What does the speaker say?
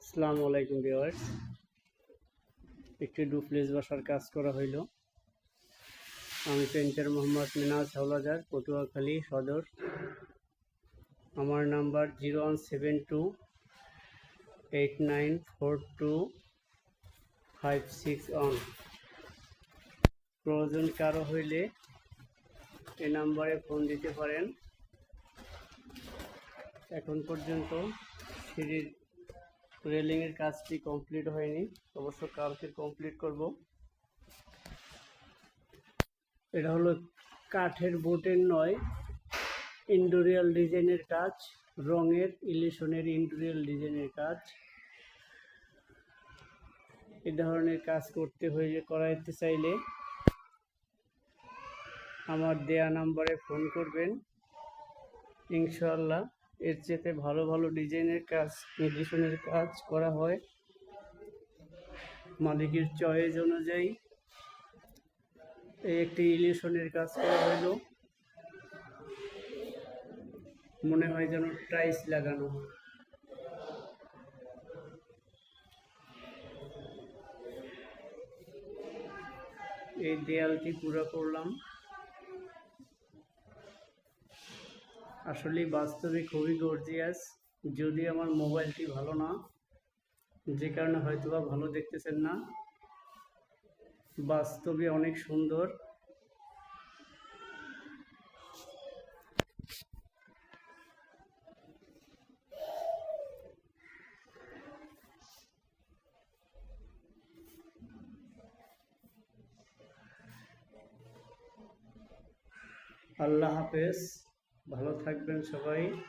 আসসালামু আলাইকুম ভিউয়ার্স, একটি ডুপ্লেক্স বাসার কাজ করা হইল। আমি পেন্টার মোহাম্মদ মিনাজ হাওলাদার, পটুয়াখালী সদর। আমার নাম্বার 0172894256 প্রয়োজন কারো হইলে এই নাম্বারে ফোন দিতে পারেন। এখন পর্যন্ত সিঁড়ির রেলিংয়ের কাজটি কমপ্লিট হয়নি, অবশ্য কালকে কমপ্লিট করব। এটা হলো কাঠের বোর্ডের নয়, ইন্ডোরিয়াল ডিজাইনের কাজ, রঙের ইলিশনের ইন্ডোরিয়াল ডিজাইনের কাজ। এই ধরনের কাজ করাইতে চাইলে আমার দেয়া নাম্বারে ফোন করবেন। ইনশাআল্লাহ এর চেয়ে ভালো ভালো ডিজাইনের কাজ, ইলিশনের কাজ করা হয় মালিকের চয়েস অনুযায়ী। এই একটি ইলিশনের কাজ করা হলো, মনে হয় যেন টাইলস লাগানো। এই দেয়ালটি পুরো করলাম। আসলে বাস্তবে খুবই গর্জিয়াস, যদি আমার মোবাইলটি ভালো না, যে কারণে হয়তোবা ভালো দেখতেছেন না। বাস্তবে অনেক সুন্দর। আল্লাহ হাফেজ, ভালো থাকবেন সবাই।